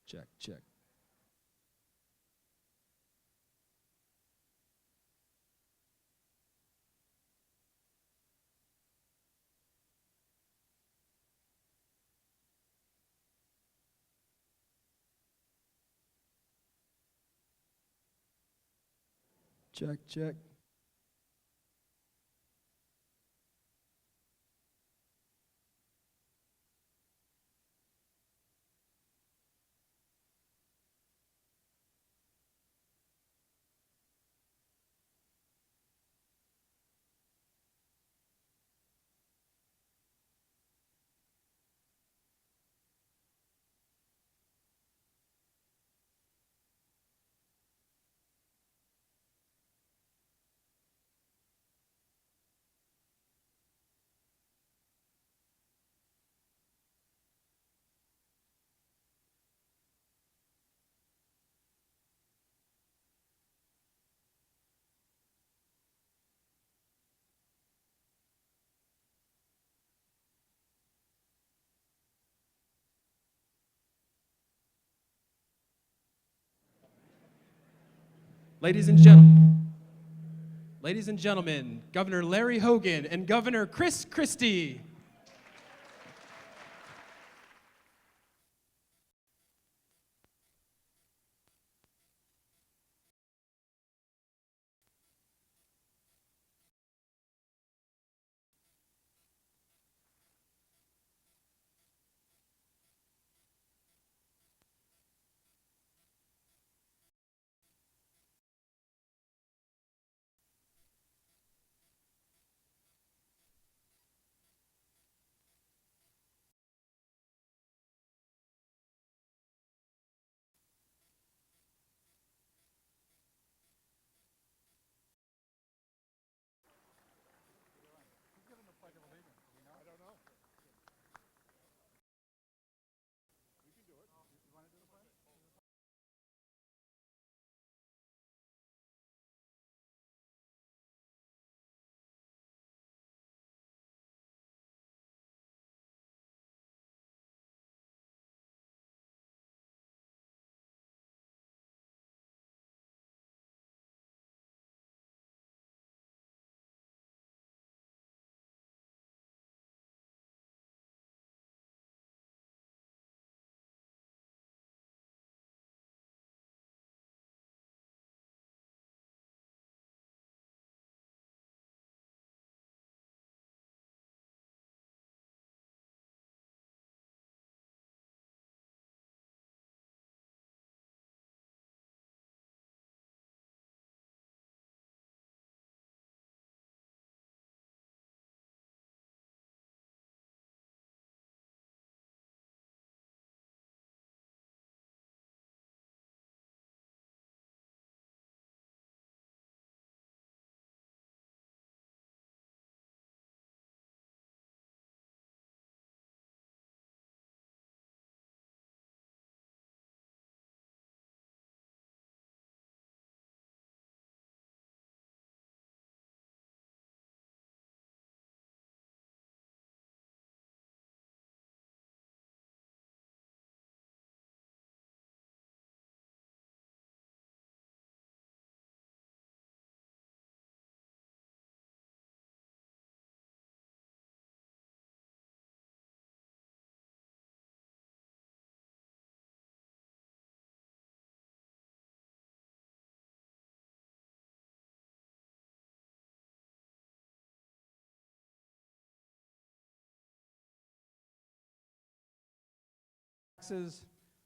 Check, check. Check, check. Ladies and gentlemen, Governor Larry Hogan and Governor Christie.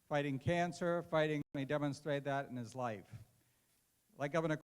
Fighting cancer, he demonstrated that in his life. Like Governor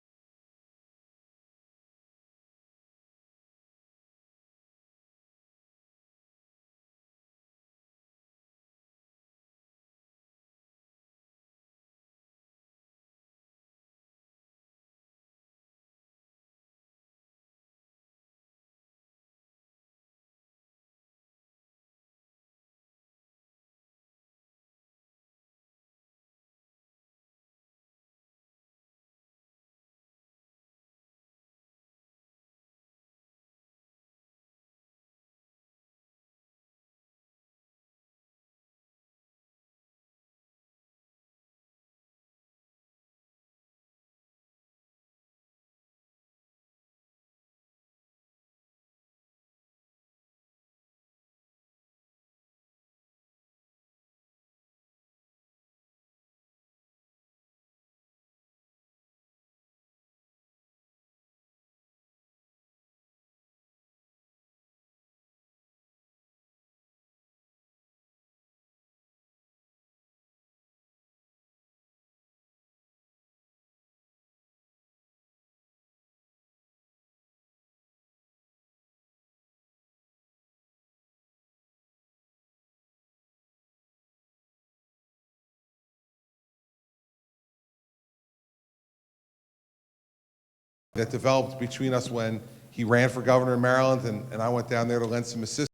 that developed between us when he ran for governor in Maryland and I went down there to lend some assistance.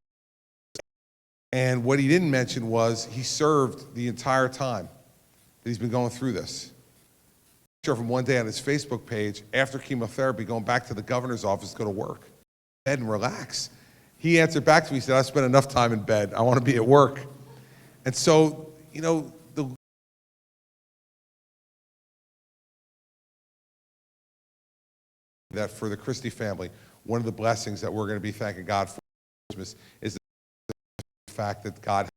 And what he didn't mention was he served the entire time that he's been going through this. From one day on his Facebook page, after chemotherapy, going back to the governor's office to go to work, bed and relax. He answered back to me, he said, I spent enough time in bed. I want to be at work. And so, you know, that for the Christie family, one of the blessings that we're going to be thanking God for Christmas is the fact that God had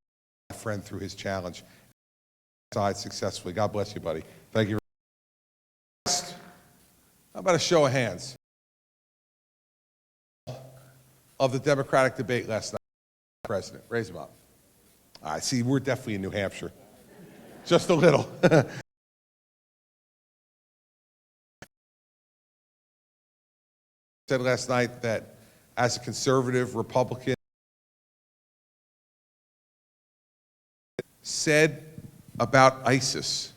a friend through his challenge, died successfully. God bless you, buddy. Thank you. How about a show of hands of the Democratic debate last night? President, raise them up. All right, see, we're definitely in New Hampshire. Just a little. Said last night that as a conservative Republican, said about ISIS,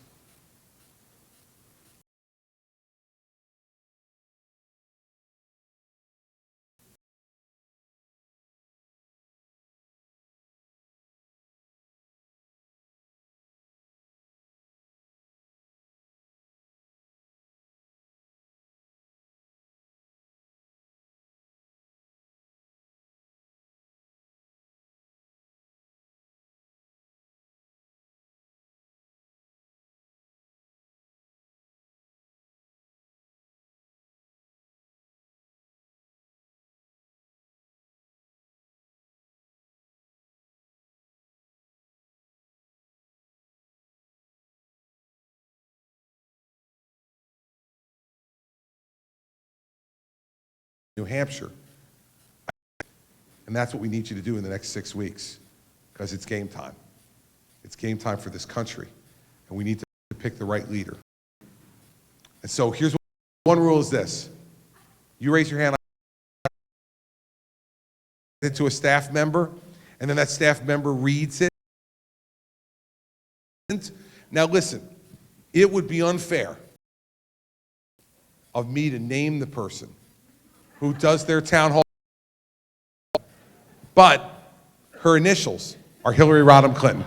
New Hampshire. And that's what we need you to do in the next 6 weeks, because it's game time. It's game time for this country, and we need to pick the right leader. And so here's one rule is this. You raise your hand to a staff member, and then that staff member reads it. Now listen, it would be unfair of me to name the person who does their town hall, but her initials are Hillary Rodham Clinton.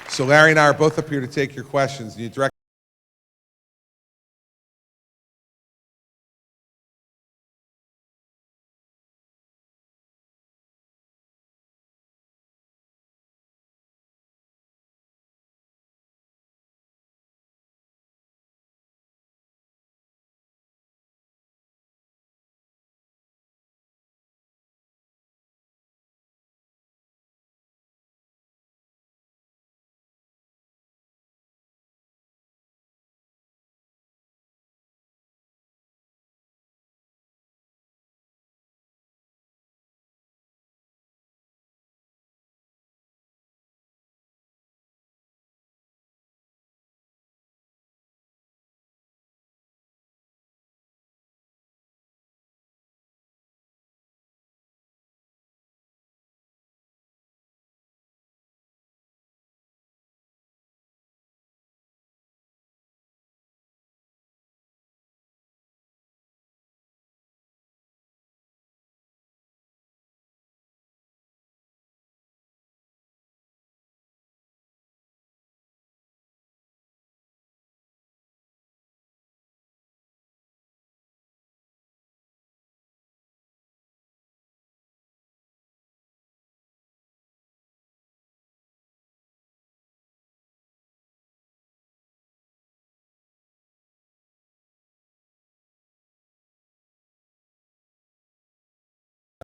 So Larry and I are both up here to take your questions. You direct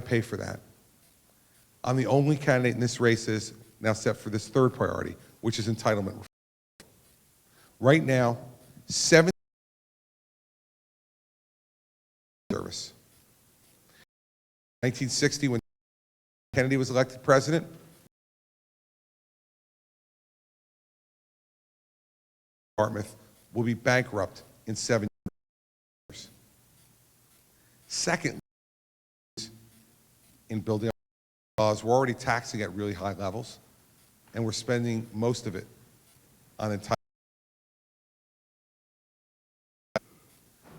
pay for that. I'm the only candidate in this race is now set for this third priority, which is entitlement reform. Right now, 7 service. 1960, when Kennedy was elected president, Dartmouth will be bankrupt in 7 years. Second, in building laws, we're already taxing at really high levels, and we're spending most of it on entitlement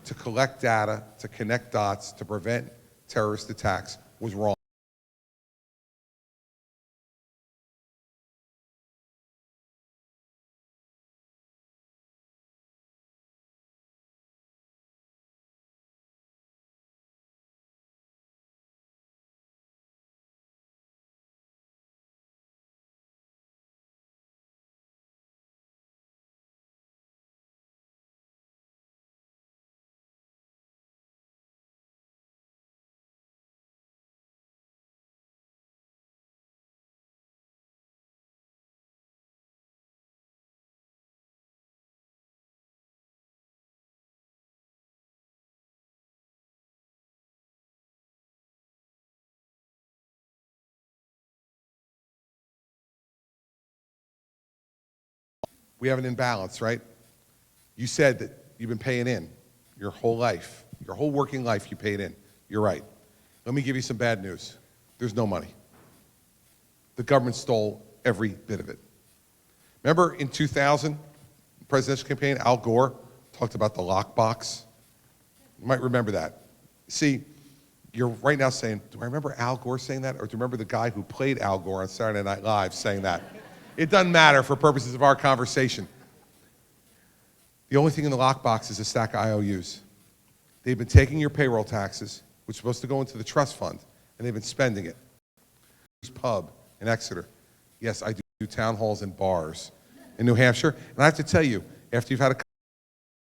to collect data, to connect dots, to prevent terrorist attacks was wrong. We have an imbalance, right? You said that you've been paying in your whole life, your whole working life you paid in. You're right. Let me give you some bad news. There's no money. The government stole every bit of it. Remember in 2000, presidential campaign, Al Gore talked about the lockbox? You might remember that. See, you're right now saying, do I remember Al Gore saying that? Or do you remember the guy who played Al Gore on Saturday Night Live saying that? It doesn't matter for purposes of our conversation. The only thing in the lockbox is a stack of IOUs. They've been taking your payroll taxes, which are supposed to go into the trust fund, and they've been spending it. Pub in Exeter. Yes, I do town halls and bars in New Hampshire. And I have to tell you, after you've had a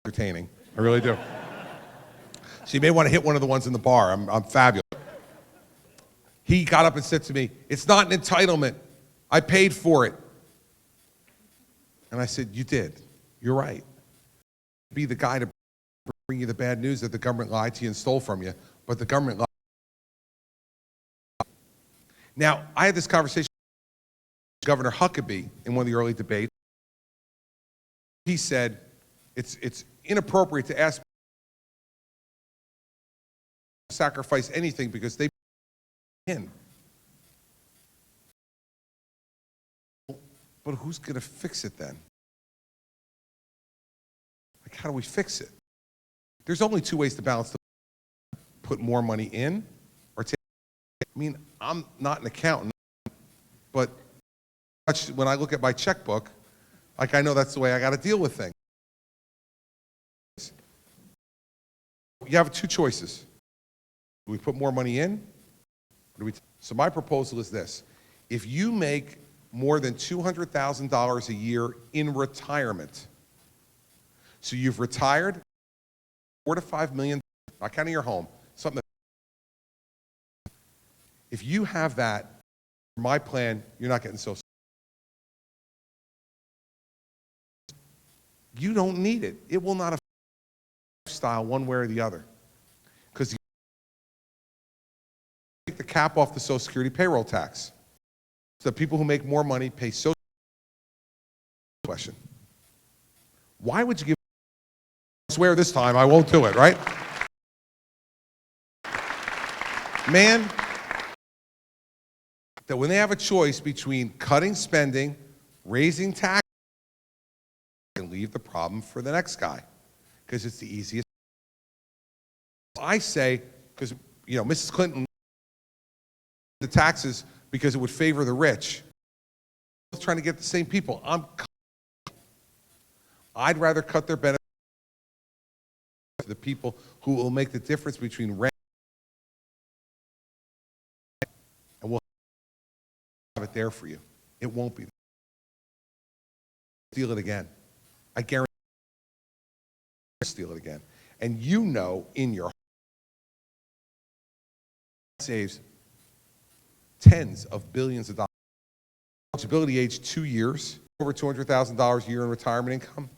entertaining, I really do. So you may want to hit one of the ones in the bar. I'm fabulous. He got up and said to me, it's not an entitlement. I paid for it. And I said, you did. You're right. Be the guy to bring you the bad news that the government lied to you and stole from you, but the government lied. Now, I had this conversation with Governor Huckabee in one of the early debates. He said, it's inappropriate to ask to sacrifice anything because they in. But who's going to fix it then? Like, how do we fix it? There's only two ways to balance the put more money in or take. I mean, I'm not an accountant, but when I look at my checkbook, like I know that's the way I got to deal with things. You have two choices. Do we put more money in? Or do we so my proposal is this. If you make more than $200,000 a year in retirement, so you've retired, $4 to $5 million, not counting your home, something that, if you have that, my plan, you're not getting Social Security. You don't need it. It will not affect your lifestyle one way or the other. Because you take the cap off the Social Security payroll tax. So people who make more money pay Social Security. Question. Why would you give? I swear this time I won't do it, right? Man, that when they have a choice between cutting spending, raising taxes, and leave the problem for the next guy, because it's the easiest. I say, because Mrs. Clinton the taxes because it would favor the rich. I'm trying to get the same people. I'd rather cut their benefits to the people who will make the difference between rent and we'll have it there for you. It won't be. Steal it again. I guarantee steal it again. And in your saves tens of billions of dollars. Eligibility age 2 years, over $200,000 a year in retirement income.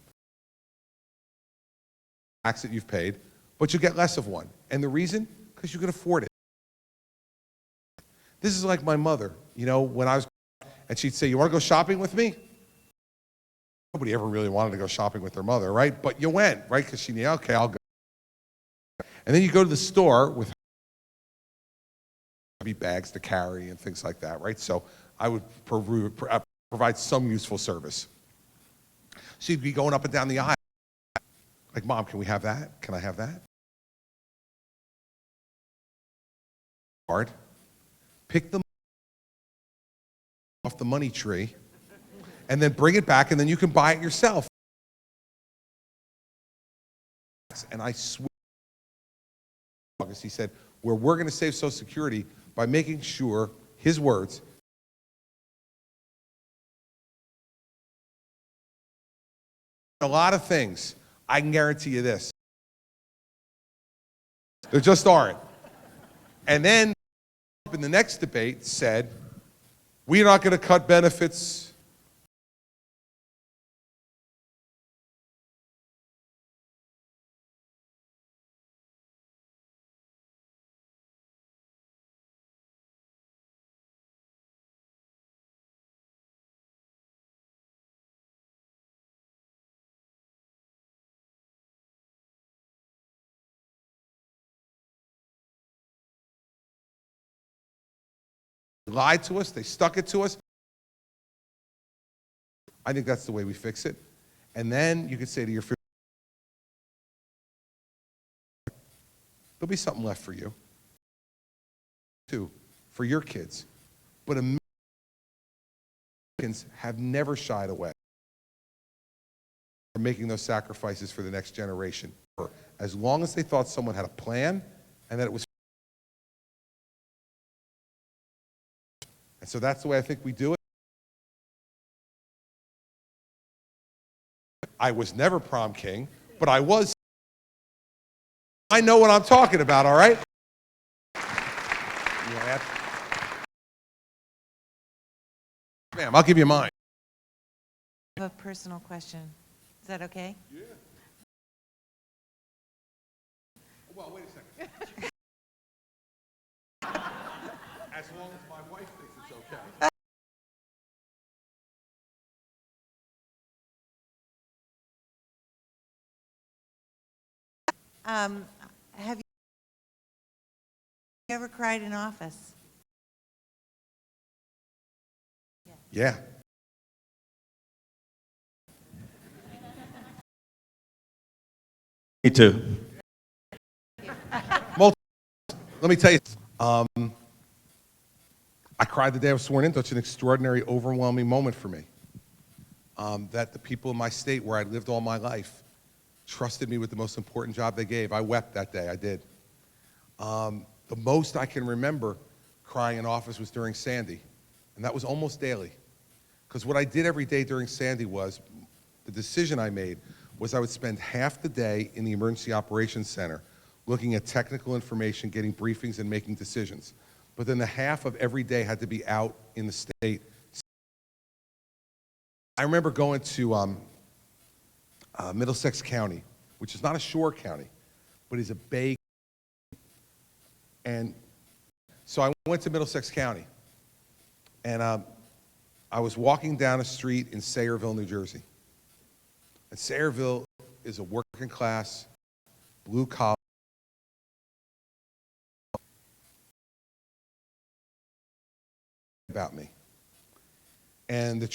Tax that you've paid, but you get less of one. And the reason? Because you can afford it. This is like my mother, when I was, and she'd say, you want to go shopping with me? Nobody ever really wanted to go shopping with their mother, right? But you went, right? Because she knew, okay, I'll go. And then you go to the store with heavy bags to carry and things like that, right? So I would provide some useful service. So you'd be going up and down the aisle. Like, Mom, can we have that? Can I have that? Card. Pick them off the money tree, and then bring it back, and then you can buy it yourself. And I swear, he said, where we're going to save Social Security by making sure, his words, a lot of things, I can guarantee you this. There just aren't. And then in the next debate said, we're not going to cut benefits. Lied to us, they stuck it to us. I think that's the way we fix it. And then you could say to your family, there'll be something left for you, too, for your kids. But Americans have never shied away from making those sacrifices for the next generation. As long as they thought someone had a plan and that it was. And so that's the way I think we do it. I was never prom king, but I was. I know what I'm talking about, all right? Ma'am, I'll give you mine. I have a personal question. Is that okay? Yeah. Well, wait a second. As long as my wife thinks it's okay. Have you ever cried in office? Yeah. Me too. Let me tell you, I cried the day I was sworn in. That's an extraordinary, overwhelming moment for me. That the people in my state where I lived all my life trusted me with the most important job they gave. I wept that day, I did. The most I can remember crying in office was during Sandy, and that was almost daily. Because what I did every day during Sandy was, the decision I made was I would spend half the day in the Emergency Operations Center looking at technical information, getting briefings, and making decisions. But then the half of every day had to be out in the state. I remember going to Middlesex County, which is not a shore county, but is a bay. And so I went to Middlesex County, and I was walking down a street in Sayreville, New Jersey. And Sayreville is a working class, blue collar. About me. And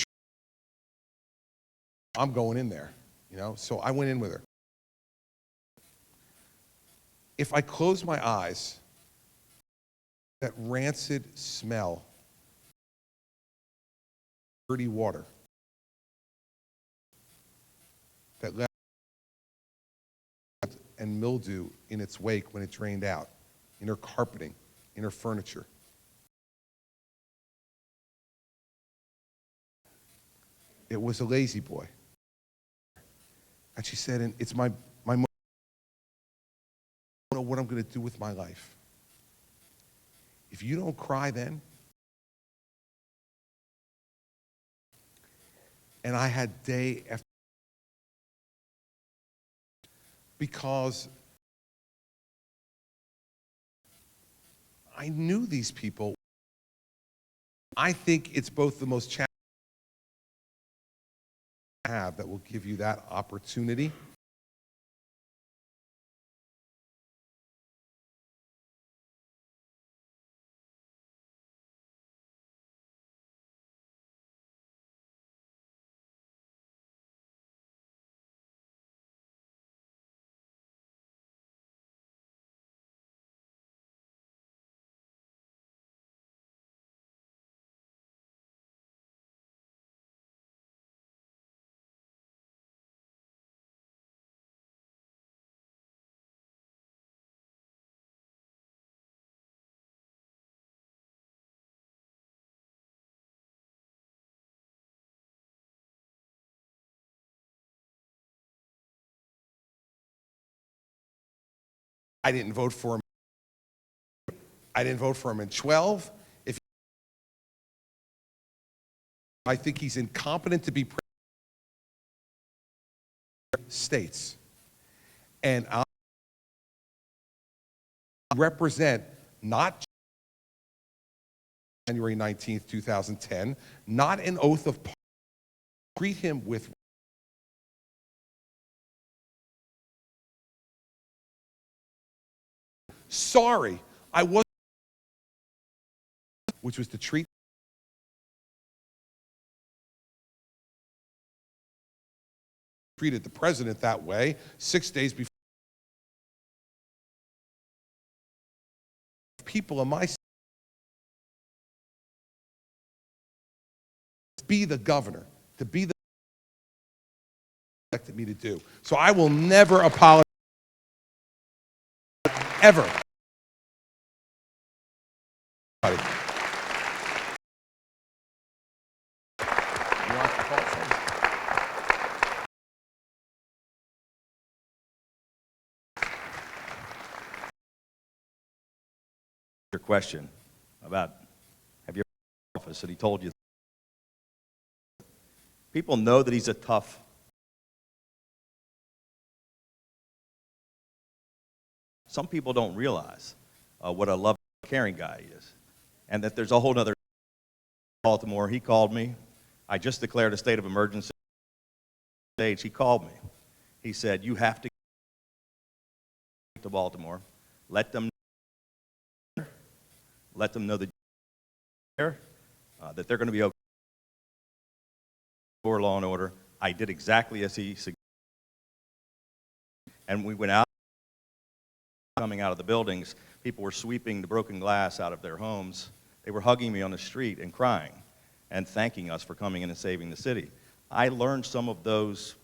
I'm going in there, you know, so I went in with her. If I close my eyes, that rancid smell, dirty water, that left and mildew in its wake when it drained out, in her carpeting, in her furniture. It was a lazy boy. And she said, and it's my moment. I don't know what I'm going to do with my life. If you don't cry then, and I had day after, because I knew these people. I think it's both the most challenging have that will give you that opportunity I didn't vote for him. I didn't vote for him in 12. I think he's incompetent to be president of the states. And I represent not January 19th, 2010, not an oath of parliament. Treat him with sorry, I wasn't, which was to treated the president that way 6 days before. People in my state be the governor, to be the elected me to do. So I will never apologize, ever. Your question about have you ever office that he told you. People know that he's a tough. Some people don't realize what a loving, caring guy he is, and that there's a whole other. Baltimore, he called me. I just declared a state of emergency. He called me. He said, "You have to Baltimore. Let them know that that they're going to be okay for law and order." I did exactly as he suggested, and we went out. Coming out of the buildings, people were sweeping the broken glass out of their homes. They were hugging me on the street and crying and thanking us for coming in and saving the city. I learned some of those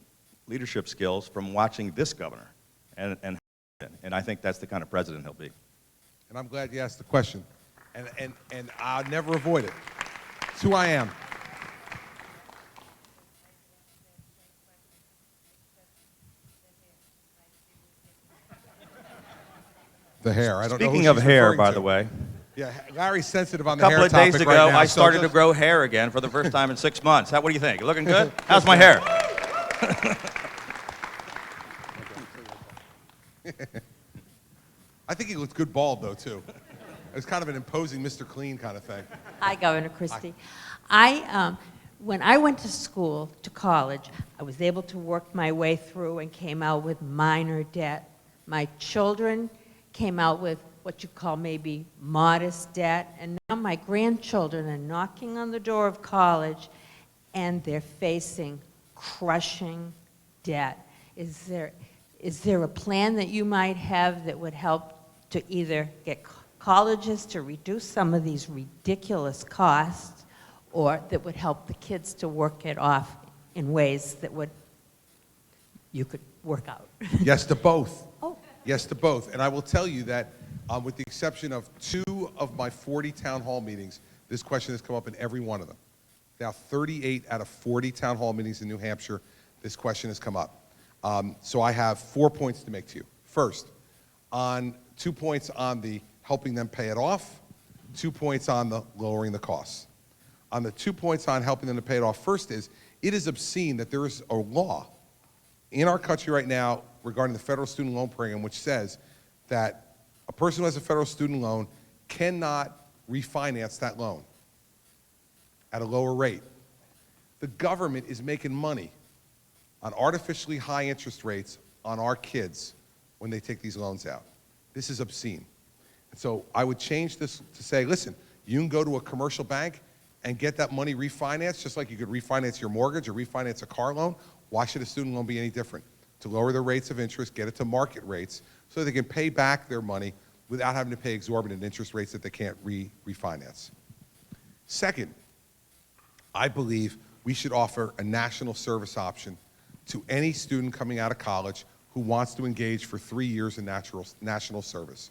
leadership skills from watching this governor, and I think that's the kind of president he'll be. And I'm glad you asked the question. And I'll never avoid it. It's who I am. The hair. I don't know. Speaking of hair, by the way, yeah, Larry's sensitive on a the hair couple of topic days ago, right now, I so started to just- grow hair again for the first time in 6 months. What do you think? Looking good? How's my hair? I think he looks good bald, though, too. It's kind of an imposing Mr. Clean kind of thing. Hi, Governor Christie. When I went to school, to college, I was able to work my way through and came out with minor debt. My children came out with what you call maybe modest debt, and now my grandchildren are knocking on the door of college, and they're facing crushing debt. Is there a plan that you might have that would help to either get colleges to reduce some of these ridiculous costs, or that would help the kids to work it off in ways that you could work out? Yes to both. Oh. Yes to both. And I will tell you that with the exception of 2 of my 40 town hall meetings, this question has come up in every one of them. Now, 38 out of 40 town hall meetings in New Hampshire, this question has come up. So I have 4 points to make to you. First, 2 points on the helping them pay it off, 2 points on the lowering the costs. On the 2 points on helping them to pay it off, first is, it is obscene that there is a law in our country right now regarding the federal student loan program which says that a person who has a federal student loan cannot refinance that loan at a lower rate. The government is making money on artificially high interest rates on our kids when they take these loans out. This is obscene. And so I would change this to say, listen, you can go to a commercial bank and get that money refinanced, just like you could refinance your mortgage or refinance a car loan. Why should a student loan be any different? To lower the rates of interest, get it to market rates, so they can pay back their money without having to pay exorbitant interest rates that they can't refinance. Second, I believe we should offer a national service option to any student coming out of college who wants to engage for 3 years in national service.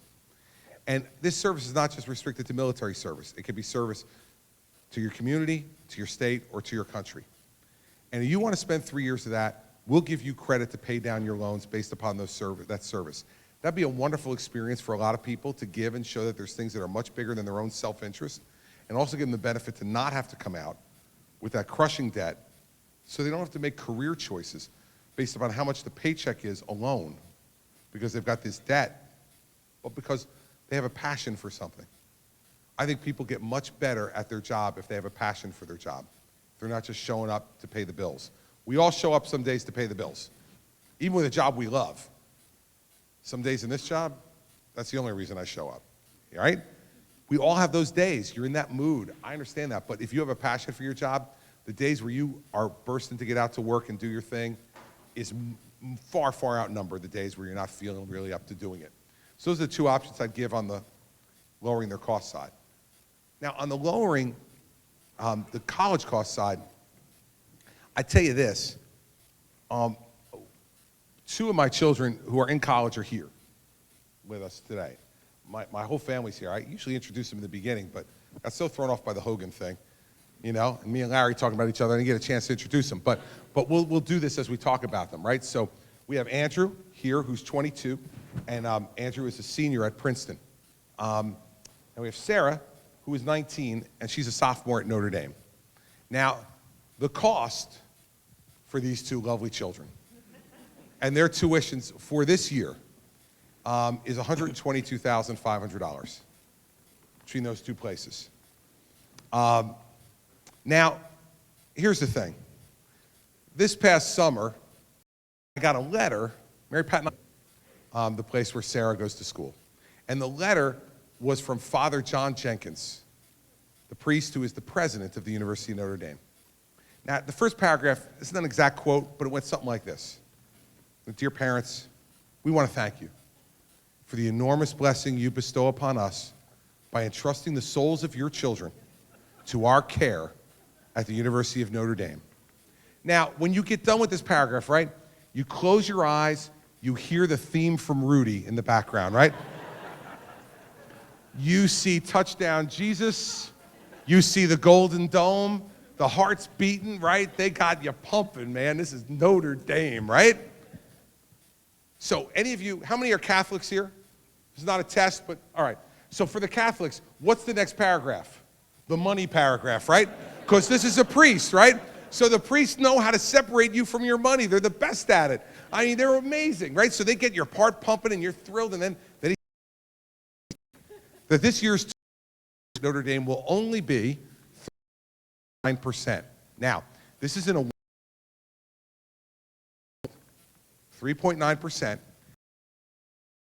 And this service is not just restricted to military service. It can be service to your community, to your state, or to your country. And if you want to spend 3 years of that, we'll give you credit to pay down your loans based upon that service. That'd be a wonderful experience for a lot of people to give and show that there's things that are much bigger than their own self-interest, and also give them the benefit to not have to come out with that crushing debt so they don't have to make career choices based upon how much the paycheck is alone because they've got this debt, but because they have a passion for something. I think people get much better at their job if they have a passion for their job. They're not just showing up to pay the bills. We all show up some days to pay the bills, even with a job we love. Some days in this job, that's the only reason I show up, all right? We all have those days. You're in that mood. I understand that. But if you have a passion for your job, the days where you are bursting to get out to work and do your thing is far, far outnumbered the days where you're not feeling really up to doing it. So those are the two options I'd give on the lowering their cost side. Now, on the lowering the college cost side, I tell you this. Two of my children who are in college are here with us today. My whole family's here. I usually introduce them in the beginning, but I got so thrown off by the Hogan thing, you know, and me and Larry talking about each other, I didn't get a chance to introduce them. But we'll do this as we talk about them, right? So we have Andrew here, who's 22, and Andrew is a senior at Princeton. And we have Sarah, who is 19, and she's a sophomore at Notre Dame. Now, the cost for these two lovely children and their tuitions for this year is $122,500 between those two places. Now, here's the thing. This past summer, I got a letter, Mary Pat and I, the place where Sarah goes to school. And the letter was from Father John Jenkins, the priest who is the president of the University of Notre Dame. Now, the first paragraph, it's not an exact quote, but it went something like this. Dear parents, we want to thank you for the enormous blessing you bestow upon us by entrusting the souls of your children to our care at the University of Notre Dame. Now, when you get done with this paragraph, right, you close your eyes, you hear the theme from Rudy in the background, right? You see Touchdown Jesus, you see the Golden Dome, the heart's beating, right? They got you pumping, man. This is Notre Dame, right? So any of you, how many are Catholics here? It's not a test, but all right. So for the Catholics, what's the next paragraph? The money paragraph, right? Because this is a priest, right? So the priests know how to separate you from your money. They're the best at it. I mean, they're amazing, right? So they get your heart pumping and you're thrilled, and then that this year's Notre Dame will only be 9%. Now, this is in a 3.9%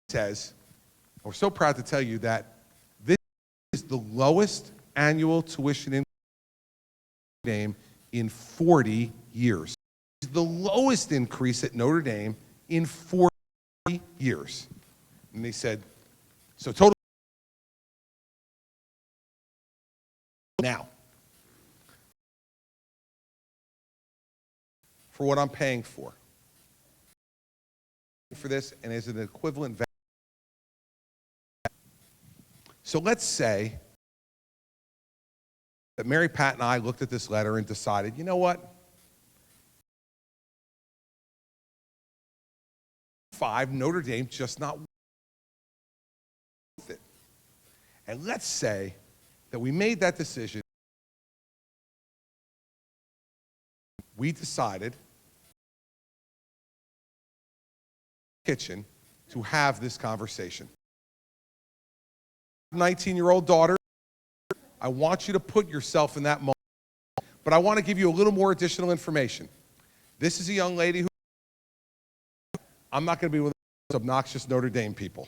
says, we're so proud to tell you that this is the lowest annual tuition in Notre Dame in 40 years. It's the lowest increase at Notre Dame in 40 years. And they said, so total. Now, for what I'm paying for this, and is an equivalent value. So let's say that Mary Pat and I looked at this letter and decided, you know what? 5, Notre Dame just not worth it. And let's say that we made that decision. We decided kitchen to have this conversation. 19-year-old daughter, I want you to put yourself in that moment, but I want to give you a little more additional information. This is a young lady who, I'm not going to be one of those obnoxious Notre Dame people.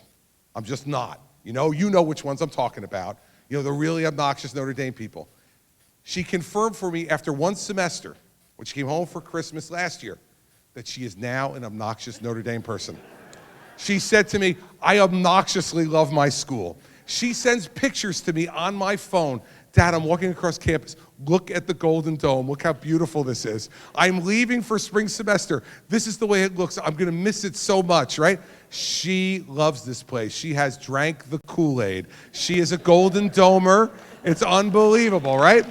I'm just not. You know which ones I'm talking about. You know, the really obnoxious Notre Dame people. She confirmed for me after one semester, when she came home for Christmas last year, that she is now an obnoxious Notre Dame person. She said to me, I obnoxiously love my school. She sends pictures to me on my phone. Dad, I'm walking across campus. Look at the Golden Dome. Look how beautiful this is. I'm leaving for spring semester. This is the way it looks. I'm going to miss it so much, right? She loves this place. She has drank the Kool-Aid. She is a Golden Domer. It's unbelievable, right?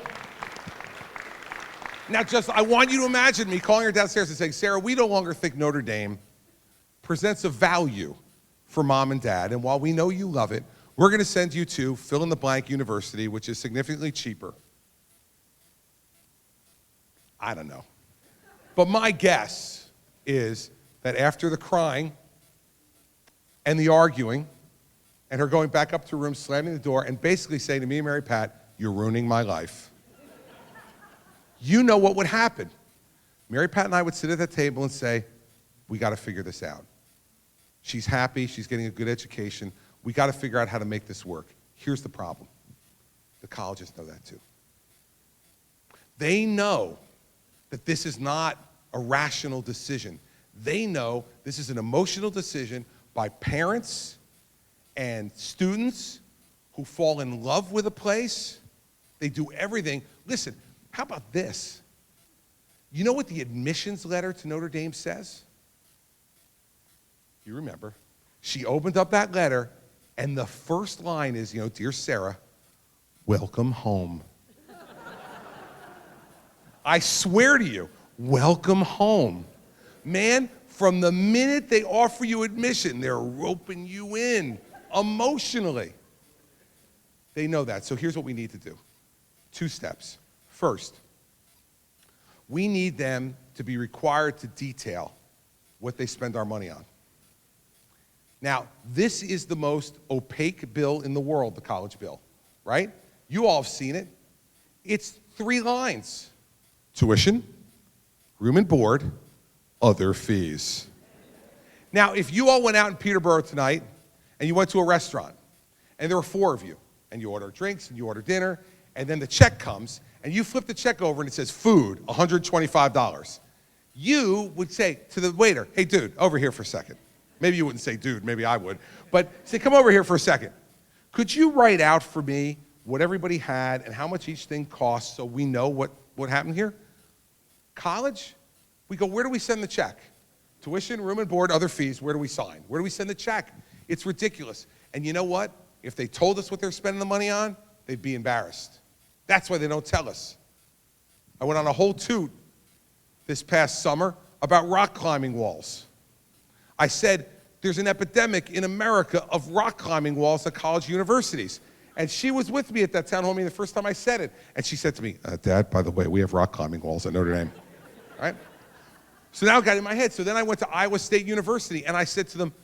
Now, I want you to imagine me calling her downstairs and saying, Sarah, we no longer think Notre Dame presents a value for mom and dad, and while we know you love it, we're going to send you to fill-in-the-blank university, which is significantly cheaper. I don't know. But my guess is that after the crying and the arguing, and her going back up to her room, slamming the door, and basically saying to me and Mary Pat, "You're ruining my life," you know what would happen. Mary Pat and I would sit at that table and say, "We got to figure this out. She's happy, she's getting a good education. We got to figure out how to make this work." Here's the problem. The colleges know that too. They know that this is not a rational decision. They know this is an emotional decision by parents and students who fall in love with a place. They do everything. Listen, how about this? You know what the admissions letter to Notre Dame says? You remember. She opened up that letter, and the first line is, "Dear Sarah, welcome home." I swear to you, welcome home. Man, from the minute they offer you admission, they're roping you in emotionally. They know that. So here's what we need to do. 2 steps. First, we need them to be required to detail what they spend our money on. Now, this is the most opaque bill in the world, the college bill, right? You all have seen it. It's 3 lines. Tuition, room and board, other fees. Now, if you all went out in Peterborough tonight and you went to a restaurant and there were 4 of you and you order drinks and you order dinner and then the check comes and you flip the check over and it says food, $125. You would say to the waiter, "Hey, dude, over here for a second." Maybe you wouldn't say dude, maybe I would. But say, "Come over here for a second. Could you write out for me what everybody had and how much each thing costs so we know what happened here?" College, we go, where do we send the check? Tuition, room and board, other fees, where do we sign? Where do we send the check? It's ridiculous. And you know what? If they told us what they're spending the money on, they'd be embarrassed. That's why they don't tell us. I went on a whole toot this past summer about rock climbing walls. I said, there's an epidemic in America of rock climbing walls at college universities. And she was with me at that town hall meeting the first time I said it. And she said to me, "Dad, by the way, we have rock climbing walls at Notre Dame." Right? So now it got in my head. So then I went to Iowa State University and I said to them,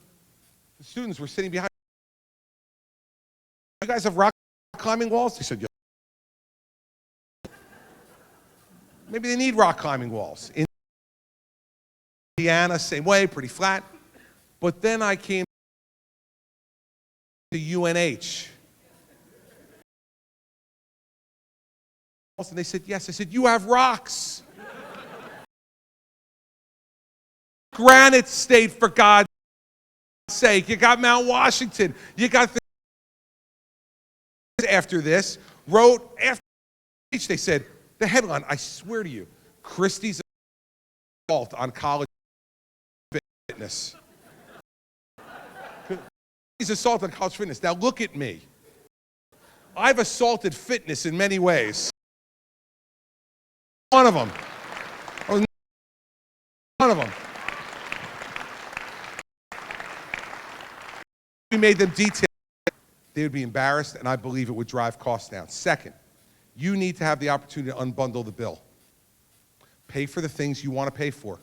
the students were sitting behind, "You guys have rock climbing walls?" They said, "Yeah." Maybe they need rock climbing walls. In Indiana, same way, pretty flat. But then I came to UNH. And they said, "Yes." I said, "You have rocks." Granite State, for God's sake. You got Mount Washington. You got after this, wrote after they said, the headline, I swear to you, Christie's assault on college fitness. Christie's assault on college fitness. Now look at me. I've assaulted fitness in many ways. One of them. One of them. We made them detail. They would be embarrassed, and I believe it would drive costs down. Second, you need to have the opportunity to unbundle the bill. Pay for the things you want to pay for.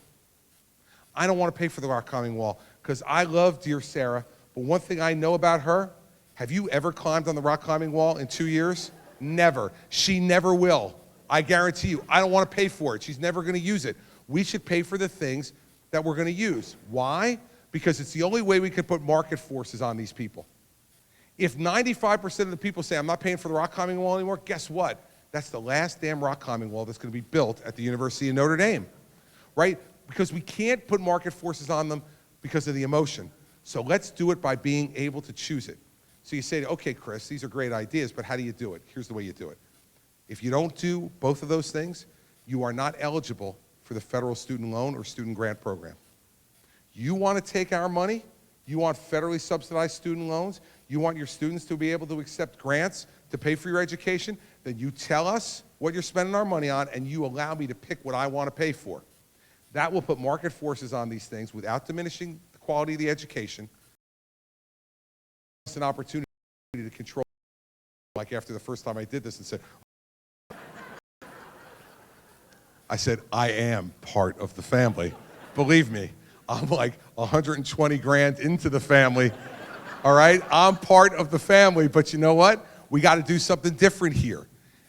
I don't want to pay for the rock climbing wall because I love dear Sarah, but one thing I know about her, have you ever climbed on the rock climbing wall in 2 years? Never. She never will. I guarantee you. I don't want to pay for it. She's never going to use it. We should pay for the things that we're going to use. Why? Because it's the only way we can put market forces on these people. If 95% of the people say, "I'm not paying for the rock climbing wall anymore," guess what? That's the last damn rock climbing wall that's going to be built at the University of Notre Dame, right? Because we can't put market forces on them because of the emotion. So let's do it by being able to choose it. So you say, "Okay, Chris, these are great ideas, but how do you do it?" Here's the way you do it. If you don't do both of those things, you are not eligible for the federal student loan or student grant program. You want to take our money, you want federally subsidized student loans, you want your students to be able to accept grants to pay for your education, then you tell us what you're spending our money on and you allow me to pick what I want to pay for. That will put market forces on these things without diminishing the quality of the education. us an opportunity to control, like after the first time I did this and said, I am part of the family. Believe me, I'm like 120 grand into the family. All right, I'm part of the family, but you know what? We got to do something different here.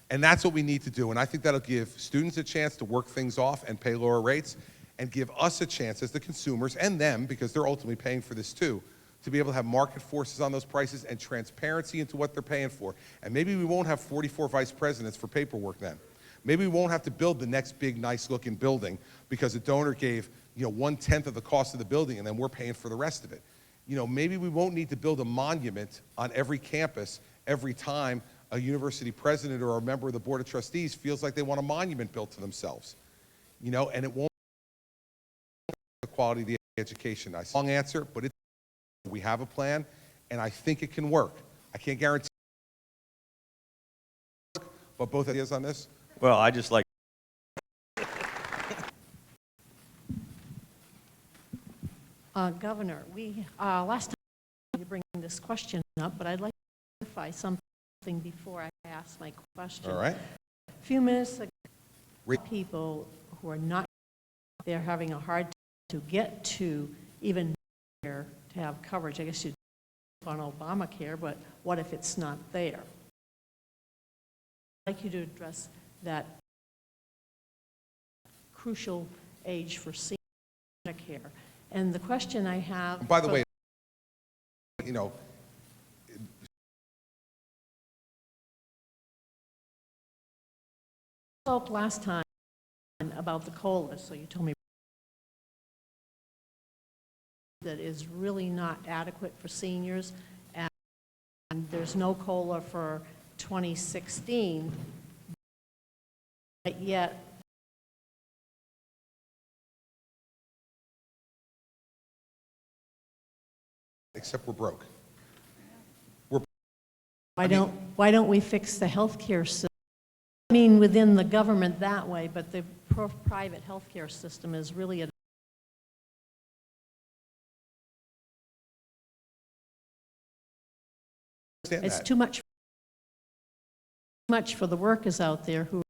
And that's what we need to do. And I think that'll give students a chance to work things off and pay lower rates, and give us a chance as the consumers, and them, because they're ultimately paying for this too, to be able to have market forces on those prices and transparency into what they're paying for. And maybe we won't have 44 vice presidents for paperwork then. Maybe we won't have to build the next big, nice-looking building because a donor gave, 1/10 of the cost of the building, and then we're paying for the rest of it. Maybe we won't need to build a monument on every campus every time a university president or a member of the board of trustees feels like they want a monument built to themselves. And it won't the quality of the education. I long answer, but we have a plan, and I think it can work. I can't guarantee, but both ideas on this. Well, I just like. Governor, we last time you bring this question up, but I'd like to clarify something before I ask my question. All right. A few minutes ago, people who are not, they're having a hard time to get to even there to have coverage. I guess you'd on Obamacare, but what if it's not there? I'd like you to address that crucial age for senior Medicare. And the question I have... And by the way, spoke last time about the COLA, so you told me that is really not adequate for seniors, and there's no COLA for 2016, but yet except we're broke. why don't we fix the healthcare system? I mean, within the government that way, but the private healthcare system is really it's too much for the workers out there who.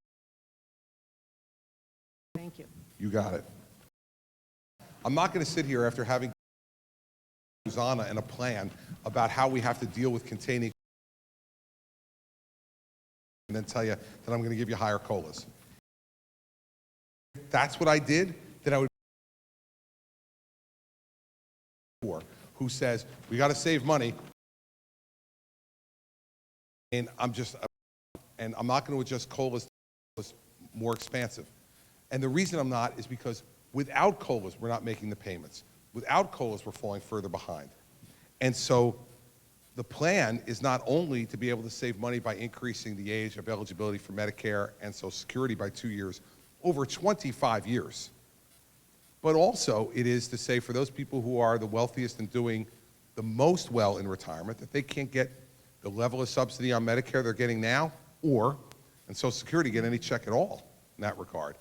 Thank you. You got it. I'm not going to sit here after having Susanna and a plan about how we have to deal with containing and then tell you that I'm going to give you higher COLAs. If that's what I did, then I would who says we got to save money, and I'm not going to adjust COLAs more expansive. And the reason I'm not is because without COLAs, we're not making the payments. Without COLAs, we're falling further behind. And so the plan is not only to be able to save money by increasing the age of eligibility for Medicare and Social Security by 2 years, over 25 years, but also it is to say for those people who are the wealthiest and doing the most well in retirement, that they can't get the level of subsidy on Medicare they're getting now, or in Social Security get any check at all in that regard.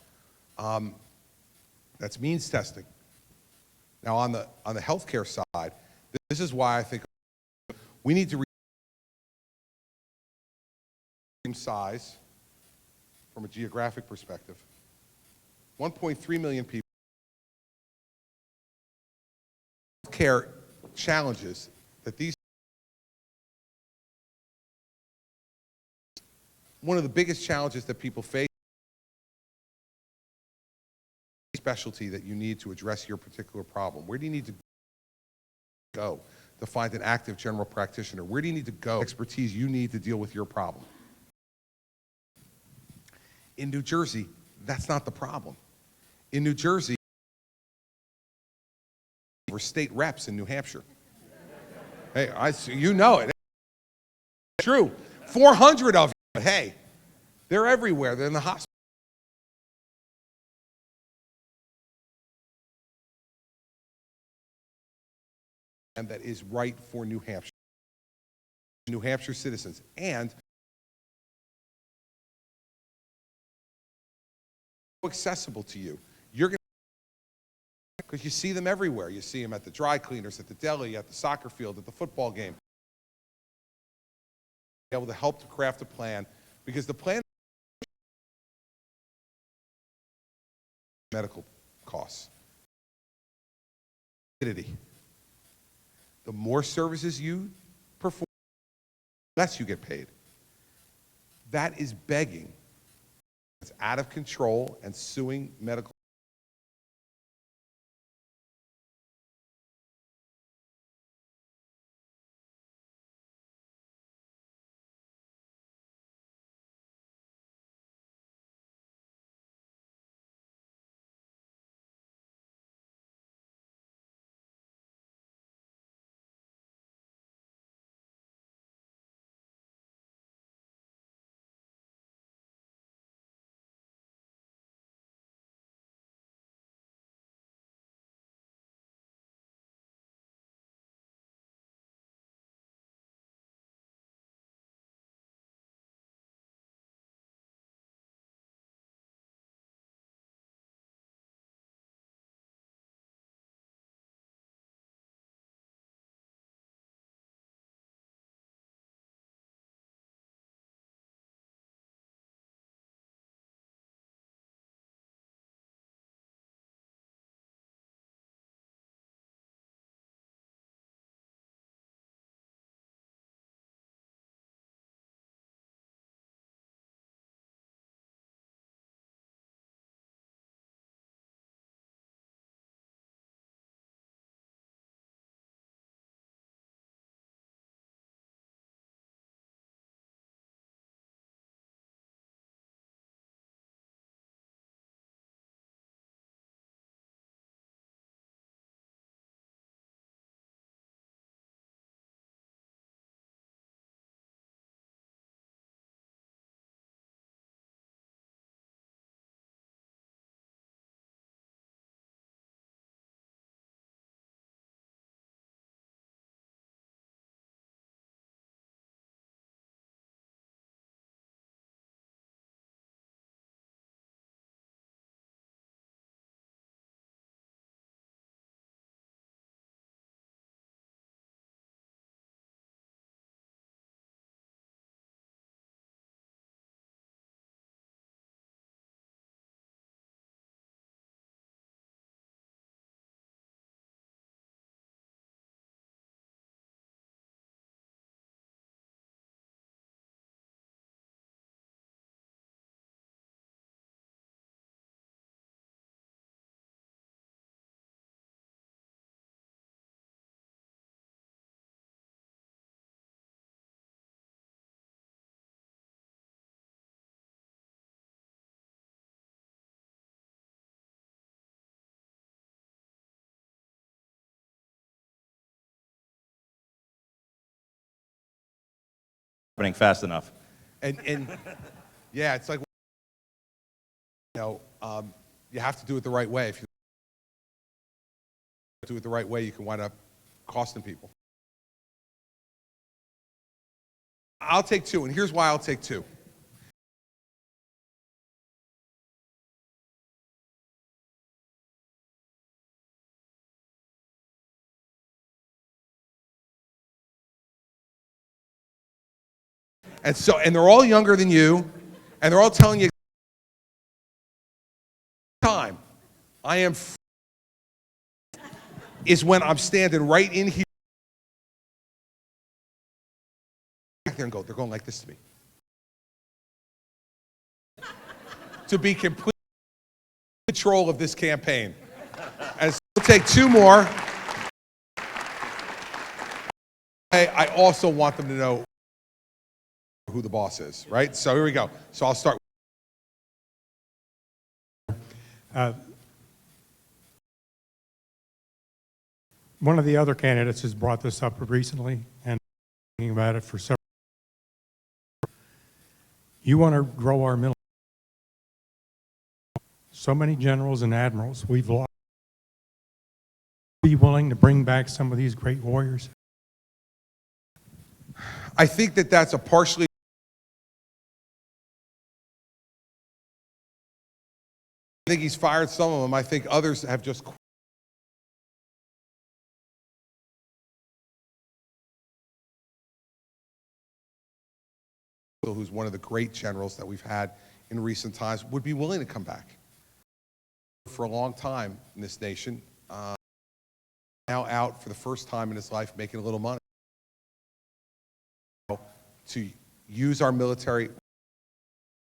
That's means testing. Now on the healthcare side, this is why I think we need to size from a geographic perspective. 1.3 million people. Healthcare challenges that these. One of the biggest challenges that people face. Specialty that you need to address your particular problem. Where do you need to go to find an active general practitioner? Where do you need to go? Expertise you need to deal with your problem. In New Jersey, that's not the problem. In New Jersey, we're state reps in New Hampshire. Hey, you know it. It's true. 400 of you, but hey, they're everywhere. They're in the hospital. And that is right for New Hampshire citizens, and accessible to you. You're going to, because you see them everywhere. You see them at the dry cleaners, at the deli, at the soccer field, at the football game. able to help to craft a plan, because the plan medical costs. The more services you perform, the less you get paid. That is begging. It's out of control and suing medical. Happening fast enough. And yeah, it's like, you have to do it the right way. If you do it the right way, you can wind up costing people. I'll take two, and here's why I'll take two. And they're all younger than you, and they're all telling you time. I am is when I'm standing right in here. Back there and go, they're going like this to me. To be complete control of this campaign. And so we'll take two more. I also want them to know who the boss is, right? So here we go. So I'll start. One of the other candidates has brought this up recently and thinking about it for several. You want to grow our military. So many generals and admirals we've lost. Be willing to bring back some of these great warriors? I think that that's a partially. I think he's fired some of them. I think others have just. who's one of the great generals that we've had in recent times, would be willing to come back. For a long time in this nation, now out for the first time in his life making a little money. To use our military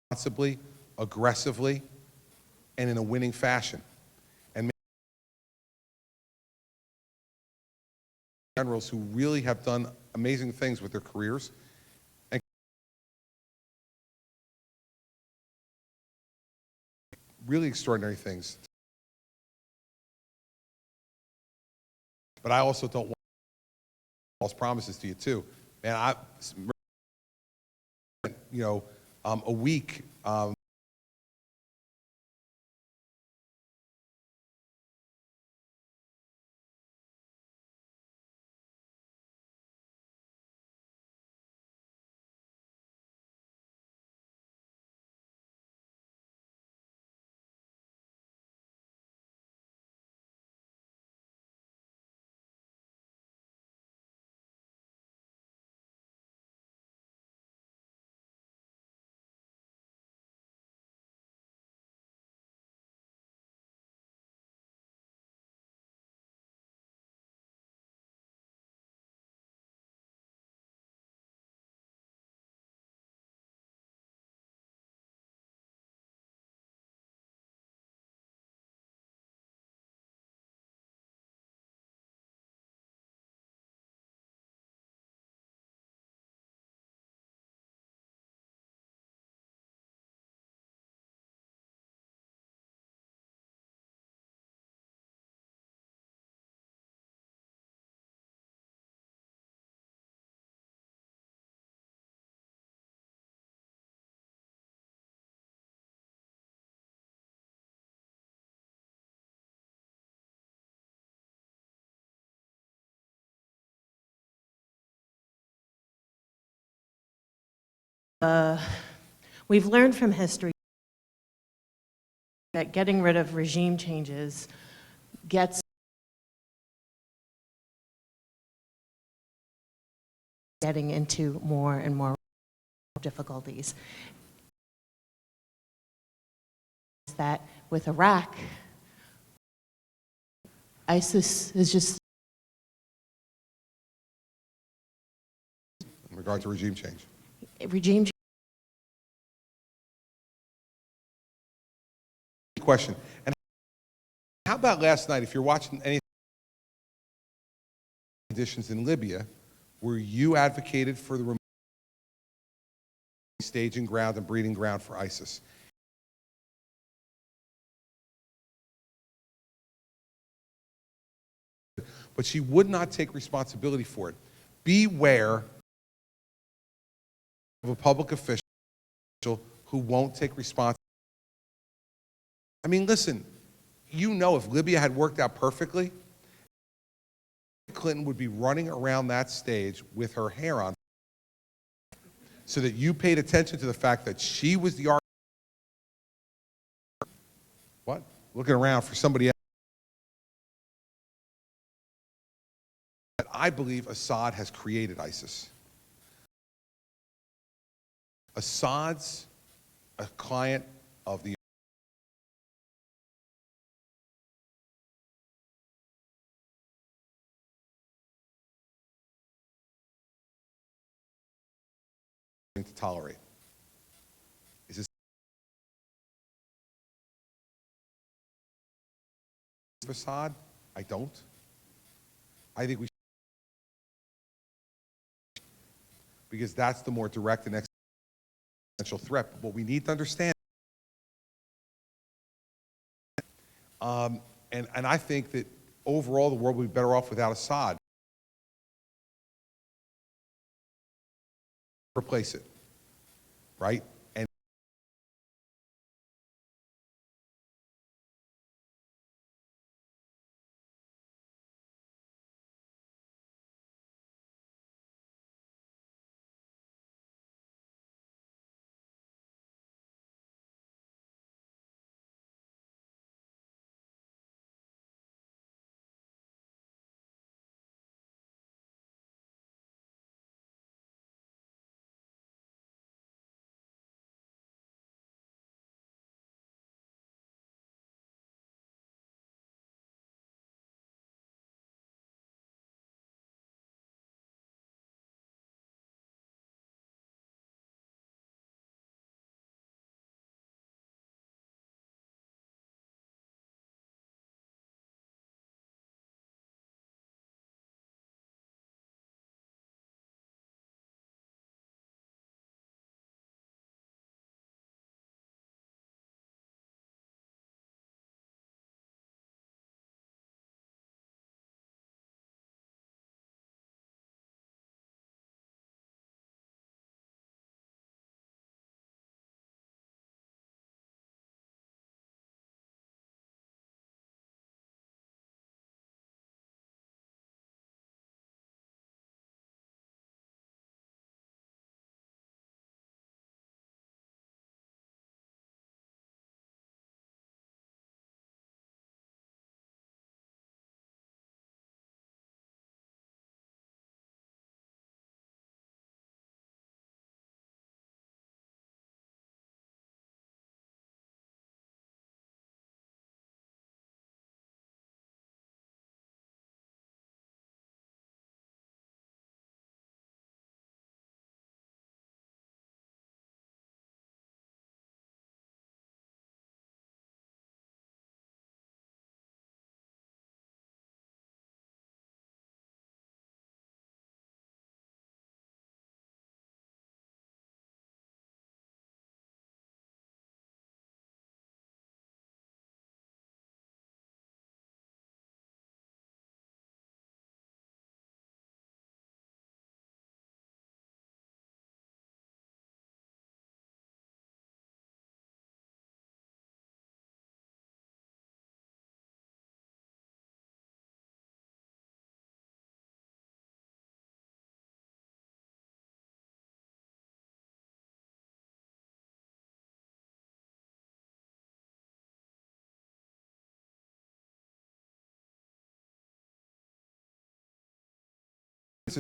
responsibly, aggressively, and in a winning fashion. And generals who really have done amazing things with their careers and really extraordinary things. But I also don't want false promises to you too. Man, a week, We've learned from history that getting rid of regime changes gets getting into more and more difficulties. That with Iraq, ISIS is just in regard to regime change. regime. Question. And how about last night, if you're watching any conditions in Libya, where you advocated for the staging ground and breeding ground for ISIS? But she would not take responsibility for it. Beware of a public official who won't take responsibility. I mean, listen, you know, if Libya had worked out perfectly, Clinton would be running around that stage with her hair on, so that you paid attention to the fact that she was the what? Looking around for somebody else. I believe Assad has created ISIS. Assad's a client of the to tolerate. Is this Assad? I don't. I think we should, because that's the more direct and existential threat. But what we need to understand, and I think that overall the world would be better off without Assad. Replace it, right?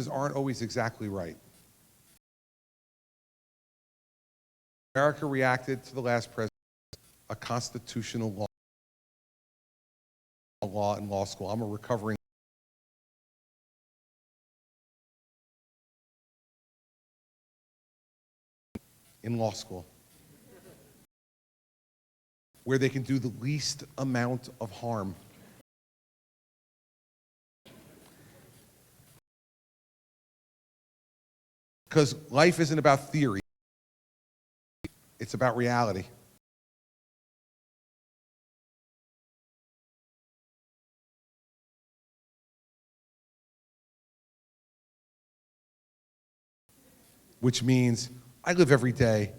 aren't always exactly right. America reacted to the last president, a constitutional law in law school. I'm a recovering in law school, where they can do the least amount of harm. Because life isn't about theory, it's about reality. Which means I live every day.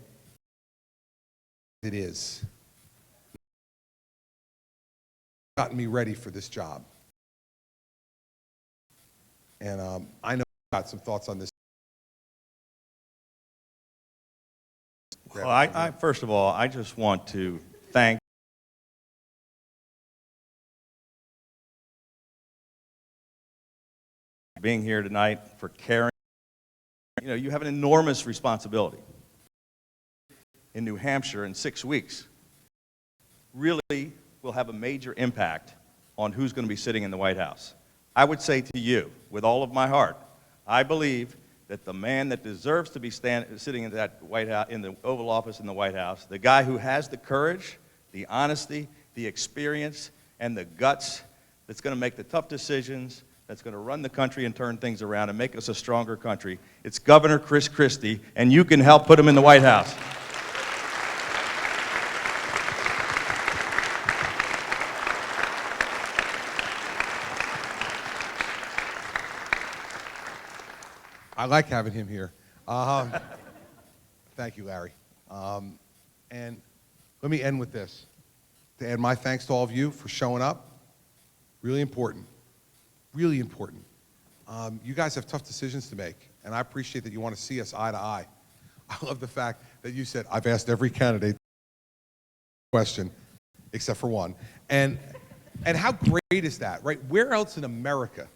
It is gotten me ready for this job. And I know I've got some thoughts on this. Well, I first of all, I just want to thank being here tonight, for caring. You know, you have an enormous responsibility in New Hampshire in 6 weeks. Really will have a major impact on who's going to be sitting in the White House. I would say to you, with all of my heart, I believe that the man that deserves to be sitting in that White House, in the Oval Office in the White House, the guy who has the courage, the honesty, the experience, and the guts that's going to make the tough decisions, that's going to run the country and turn things around and make us a stronger country, it's Governor Chris Christie, and you can help put him in the White House. I like having him here. Thank you, Larry. And let me end with this. To add my thanks to all of you for showing up. Really important. Really important. You guys have tough decisions to make, and I appreciate that you want to see us eye to eye. I love the fact that you said, I've asked every candidate question, except for one. And how great is that, right? Where else in America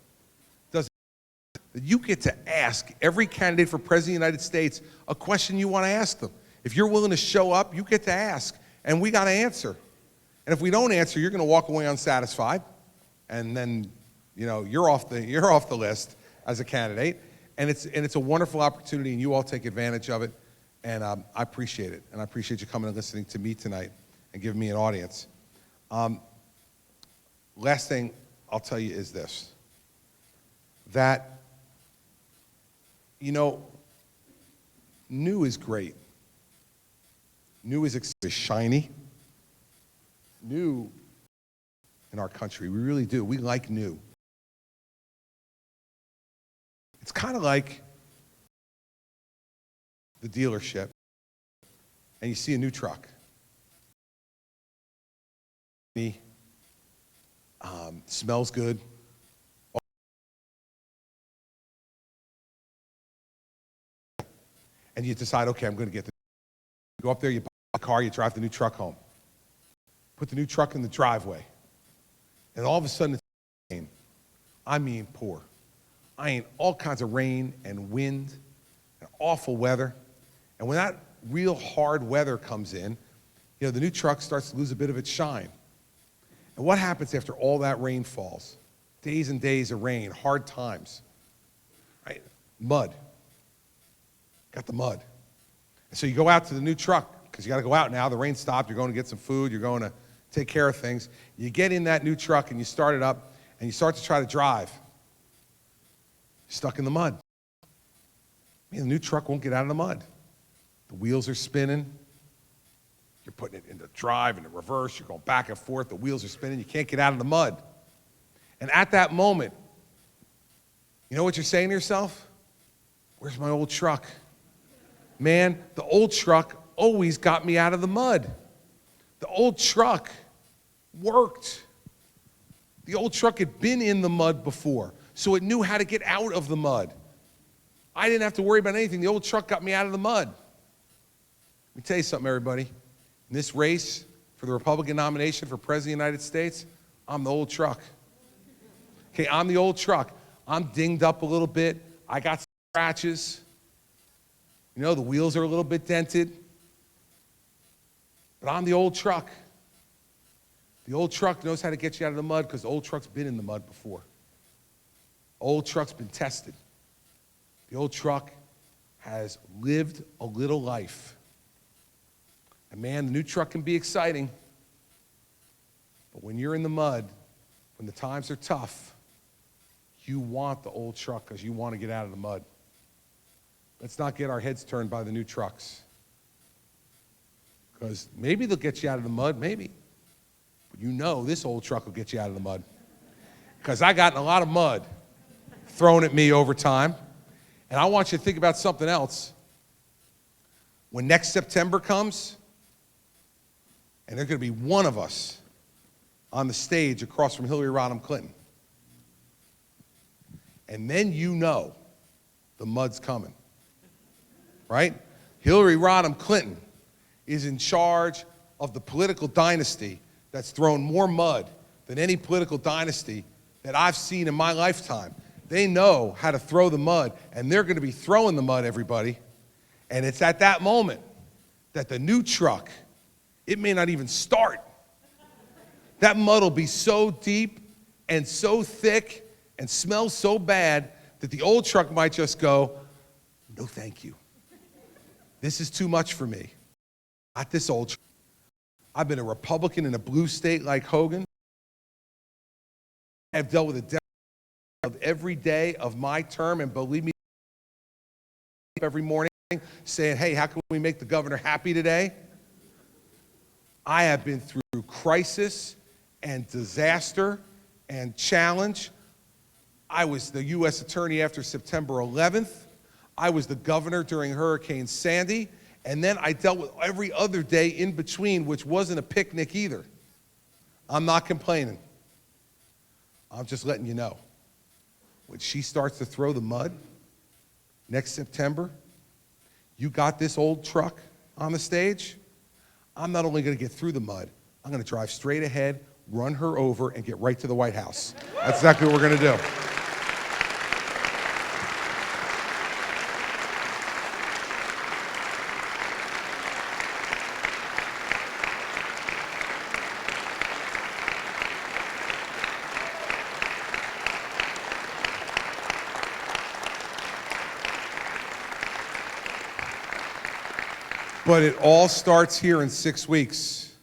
does that you get to ask every candidate for President of the United States a question you want to ask them? If you're willing to show up, you get to ask, and we got to answer. And if we don't answer, you're going to walk away unsatisfied, and then you're off the list as a candidate. And it's a wonderful opportunity, and you all take advantage of it. And I appreciate it, and I appreciate you coming and listening to me tonight and giving me an audience. Last thing I'll tell you is this: that new is great. New is shiny. New in our country, we really do. We like new. It's kind of like the dealership, and you see a new truck. Smells good. And you decide, okay, I'm going to get this. You go up there, you buy a car, you drive the new truck home. Put the new truck in the driveway. And all of a sudden, it's rain. I mean, pour. All kinds of rain and wind and awful weather. And when that real hard weather comes in, the new truck starts to lose a bit of its shine. And what happens after all that rain falls? Days and days of rain, hard times, right? Mud. Got the mud. And so you go out to the new truck, because you got to go out now. The rain stopped. You're going to get some food. You're going to take care of things. You get in that new truck, and you start it up, and you start to try to drive. Stuck in the mud. The new truck won't get out of the mud. The wheels are spinning. You're putting it into drive and reverse. You're going back and forth. The wheels are spinning. You can't get out of the mud. And at that moment, you know what you're saying to yourself? Where's my old truck? Man, the old truck always got me out of the mud. The old truck worked. The old truck had been in the mud before, so it knew how to get out of the mud. I didn't have to worry about anything. The old truck got me out of the mud. Let me tell you something, everybody. In this race for the Republican nomination for President of the United States, I'm the old truck. Okay, I'm the old truck. I'm dinged up a little bit. I got some scratches. You know, the wheels are a little bit dented. But I'm the old truck. The old truck knows how to get you out of the mud because the old truck's been in the mud before. Old truck's been tested. The old truck has lived a little life. And man, the new truck can be exciting. But when you're in the mud, when the times are tough, you want the old truck because you want to get out of the mud. Let's not get our heads turned by the new trucks. Because maybe they'll get you out of the mud, maybe. But you know this old truck will get you out of the mud. Because I got in a lot of mud thrown at me over time. And I want you to think about something else. When next September comes, and there's going to be one of us on the stage across from Hillary Rodham Clinton. And then you know the mud's coming, right? Hillary Rodham Clinton is in charge of the political dynasty that's thrown more mud than any political dynasty that I've seen in my lifetime. They know how to throw the mud, and they're going to be throwing the mud, everybody. And it's at that moment that the new truck, it may not even start. That mud will be so deep and so thick and smell so bad that the old truck might just go, no thank you. This is too much for me. Not this old truck. I've been a Republican in a blue state like Hogan. I've dealt with a Democrat every day of my term, and believe me, every morning saying, hey, how can we make the governor happy today? I have been through crisis and disaster and challenge. I was the U.S. attorney after September 11th. I was the governor during Hurricane Sandy. And then I dealt with every other day in between, which wasn't a picnic either. I'm not complaining. I'm just letting you know. When she starts to throw the mud next September, you got this old truck on the stage. I'm not only going to get through the mud, I'm going to drive straight ahead, run her over, and get right to the White House. That's exactly what we're going to do. But it all starts here in 6 weeks.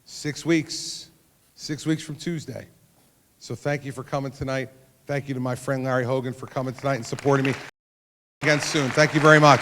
6 weeks. 6 weeks from Tuesday. So thank you for coming tonight. Thank you to my friend Larry Hogan for coming tonight and supporting me again soon. Thank you very much.